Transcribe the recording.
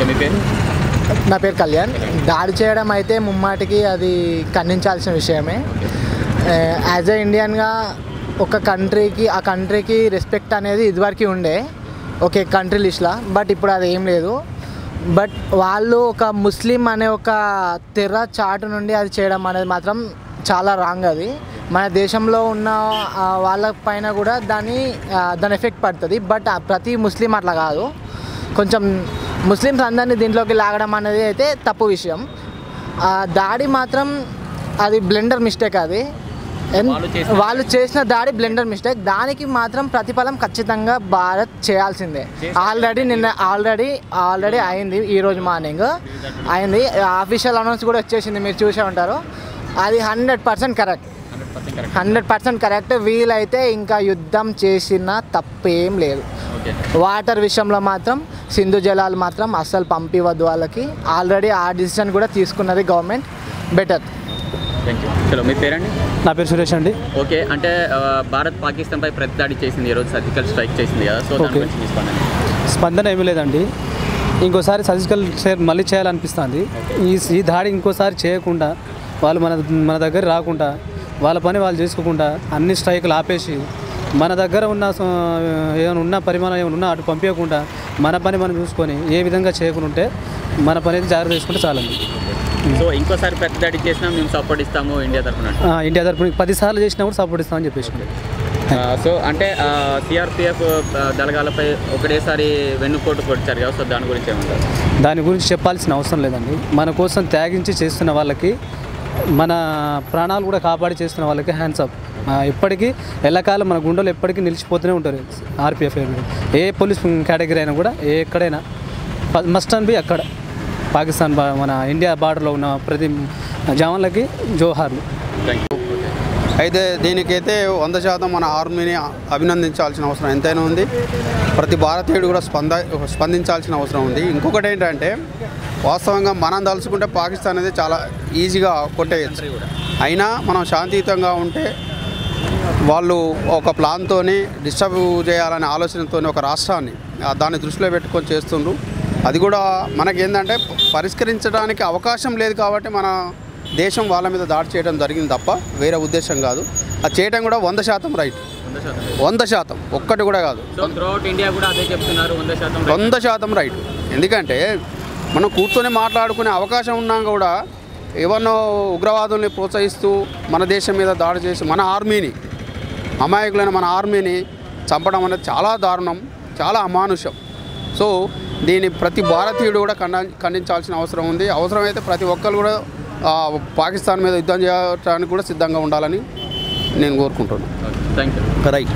Okay, మీ పేరు? నా పేరు కళ్యాణ్. దాడి చేయడం అయితే ముమ్మాటికి అది ఖండించాల్సిన విషయమే. యాజ్ ఏ ఇండియన్గా ఒక కంట్రీకి ఆ కంట్రీకి రెస్పెక్ట్ అనేది ఇదివరకు ఉండే ఓకే కంట్రీ లిస్ట్లో, బట్ ఇప్పుడు అది ఏం లేదు. బట్ వాళ్ళు ఒక ముస్లిం అనే ఒక తెర చాటు నుండి అది చేయడం అనేది మాత్రం చాలా రాంగ్. అది మన దేశంలో ఉన్న వాళ్ళ పైన కూడా దాని ఎఫెక్ట్ పడుతుంది. బట్ ప్రతి ముస్లిం అట్లా కాదు, కొంచెం ముస్లిమ్స్ అందరినీ దీంట్లోకి లాగడం అనేది అయితే తప్పు విషయం. దాడి మాత్రం అది బ్లెండర్ మిస్టేక్. అది వాళ్ళు చేసిన దాడి బ్లెండర్ మిస్టేక్. దానికి మాత్రం ప్రతిఫలం ఖచ్చితంగా భారత్ చేయాల్సిందే. ఆల్రెడీ అయింది. ఈరోజు మార్నింగ్ అయింది. ఆఫీషియల్ అనౌన్స్ కూడా వచ్చేసింది, మీరు చూసే ఉంటారు. అది 100% కరెక్ట్. 100% కరెక్ట్. వీలైతే ఇంకా యుద్ధం చేసిన తప్పేం లేదు. వాటర్ విషయంలో మాత్రం సింధు జలాలు మాత్రం అస్సలు పంపివద్దు వాళ్ళకి. ఆల్రెడీ ఆ డిసిషన్ కూడా తీసుకున్నది గవర్నమెంట్. బెటర్. Thank you. చలో, మీ పేరండి? నా పేరు సురేష్ అండి. ఓకే, అంటే భారత్ పాకిస్తాన్పై ప్రతిదాడి చేసింది, ఈరోజు సర్జికల్ స్ట్రైక్ చేసింది కదా, సో దాని గురించి స్పందన ఏమీ లేదండి. ఇంకోసారి సర్జికల్ స్ట్రైక్ మళ్ళీ చేయాలనిపిస్తుంది. ఈ దాడి ఇంకోసారి చేయకుండా, వాళ్ళు మన దగ్గర రాకుండా, వాళ్ళ పని వాళ్ళు చేసుకోకుండా అన్ని స్ట్రైకులు ఆపేసి మన దగ్గర ఉన్న పరిమాణం ఏమైనా ఉన్నా అటు పంపించకుండా మన పని మనం చూసుకొని ఏ విధంగా చేయకుంటే మన పని అయితే జాగ్రత్త తీసుకుంటే చాలండి. సో ఇంకోసారి ప్రతిదాడి చేసినా మేము సపోర్ట్ ఇస్తాము ఇండియా తరఫున 10 సార్లు చేసినా కూడా సపోర్ట్ ఇస్తామని చెప్పేసి. సో అంటే సిఆర్పిఎఫ్ దళగాలపై ఒకటేసారి వెన్నుపోటు పొడిచారు కదా, సో దాని గురించి ఏమంటారు? దాని గురించి చెప్పాల్సిన అవసరం లేదండి. మన కోసం త్యాగించి చేస్తున్న వాళ్ళకి, మన ప్రాణాలు కూడా కాపాడి చేస్తున్న వాళ్ళకి హ్యాండ్స్ అప్. ఇప్పటికీ ఎల్లకాలం మన గుండెలు ఎప్పటికీ నిలిచిపోతూనే ఉంటారు ఆర్పిఎఫ్. ఏ పోలీస్ కేటగిరీ అయినా కూడా ఎక్కడైనా మస్ట్ అండ్ బి అక్కడ పాకిస్తాన్ మన ఇండియా బార్డర్లో ఉన్న ప్రతి జవాన్లకి జోహార్లు. అయితే దీనికైతే 100% మన ఆర్మీని అభినందించాల్సిన అవసరం ఎంతైనా ఉంది. ప్రతి భారతీయుడు కూడా స్పందించాల్సిన అవసరం ఉంది. ఇంకొకటి ఏంటంటే, వాస్తవంగా మనం తలుచుకుంటే పాకిస్తాన్ అనేది చాలా ఈజీగా కొట్టేయచ్చు. అయినా మనం శాంతియుతంగా ఉంటే వాళ్ళు ఒక ప్లాన్తో డిస్టర్బ్ చేయాలనే ఆలోచనతో ఒక రాష్ట్రాన్ని దాన్ని దృష్టిలో పెట్టుకొని చేస్తుండ్రు. అది కూడా మనకేంటంటే పరిష్కరించడానికి అవకాశం లేదు కాబట్టి మన దేశం వాళ్ళ మీద దాడి చేయడం జరిగింది తప్ప వేరే ఉద్దేశం కాదు. అది చేయడం కూడా 100% రైట్. 100% ఒక్కటి కూడా కాదు, 100% రైట్. ఎందుకంటే మనం కూర్చొని మాట్లాడుకునే అవకాశం ఉన్నా కూడా ఎవరినో ఉగ్రవాదుల్ని ప్రోత్సహిస్తూ మన దేశం మీద దాడి చేసి మన ఆర్మీని, అమాయకులైన మన ఆర్మీని చంపడం అనేది చాలా దారుణం, చాలా అమానుషం. సో దీన్ని ప్రతి భారతీయుడు కూడా ఖండించాల్సిన అవసరం ఉంది. అవసరమైతే ప్రతి ఒక్కరు కూడా పాకిస్తాన్ మీద యుద్ధం చేయడానికి కూడా సిద్ధంగా ఉండాలని నేను కోరుకుంటున్నాను. Thank you. రైట్.